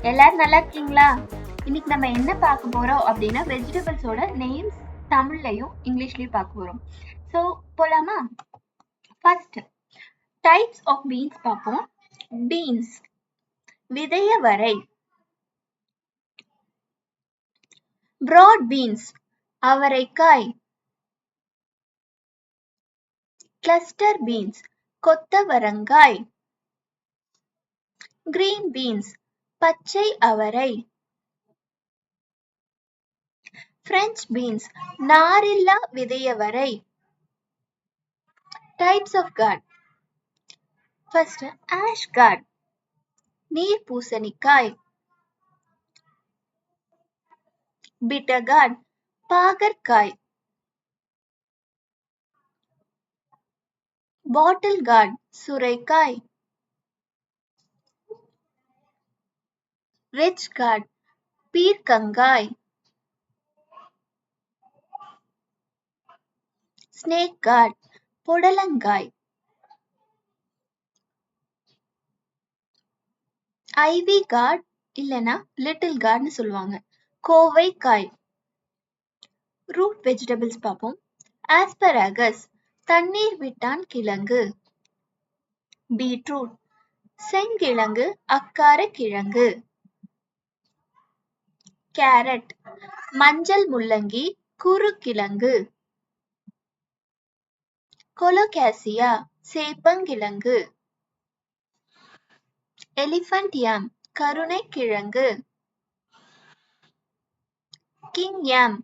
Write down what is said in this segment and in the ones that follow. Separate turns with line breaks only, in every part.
எல்லாரும் நல்லா இருக்கீங்களா? இன்னைக்கு நம்ம என்ன பார்க்க போறோம் அப்படின்னா வெஜிடபிள்ஸோட நேம்ஸ் தமிழ்லையும் இங்கிலீஷ்லயும் பார்க்க போறோம். ஸோ போலாமா? ஃபர்ஸ்ட் டைப்ஸ் ஆஃப் பீன்ஸ் பார்ப்போம். பீன்ஸ் விதையவரை, பிராட் பீன்ஸ் அவரைக்காய், கிளஸ்டர் பீன்ஸ் கொத்தவரங்காய், கிரீன் பீன்ஸ் பச்சை அவரை, பிரெஞ்ச் பீன்ஸ் நாரில்லா விதையவரை. Types of gourd. First ash gourd நீர் பூசணிக்காய், பிட்டர் கார்ட் பாகற்காய், பாட்டில் கார்ட் சுரைக்காய், ரிச் கார்ட் பீர்க்கங்காய், ஸ்னேக் கார்ட் புடலங்காய், ஐவி கார்ட் இல்லனா லிட்டில் கார்ட்னு சொல்லுவாங்க, கோவைக்காய். ரூட் வெஜிடபிள்ஸ் பார்ப்போம். ஆஸ்பராகஸ் தண்ணீர் விட்டான் கிழங்கு, பீட்ரூட் செங்கிழங்கு அக்கார கிழங்கு, கேரட் மஞ்சள் முள்ளங்கி குறுக்கிழங்கு, கொலோகாசியா சேப்பங்கிழங்கு, எலிஃபண்ட் யாம் கருணைக்கிழங்கு, கிங் யாம்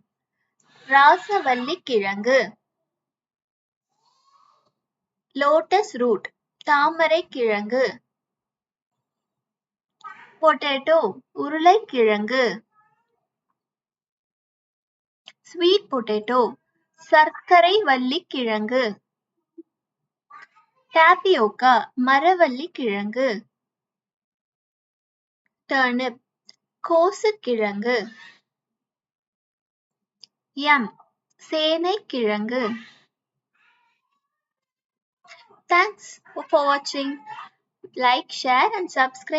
ராசவல்லி கிழங்கு, லோட்டஸ் ரூட் தாமரை கிழங்கு, பொட்டேட்டோ உருளைக்கிழங்கு, ஸ்வீட் பொட்டேட்டோ சர்க்கரை வள்ளி கிழங்கு, டாபியோக்கா மரவள்ளி கிழங்கு, டர்னிப் கோசு கிழங்கு, யம் சேனை கிழங்கு. Thanks for watching. Like, share and subscribe.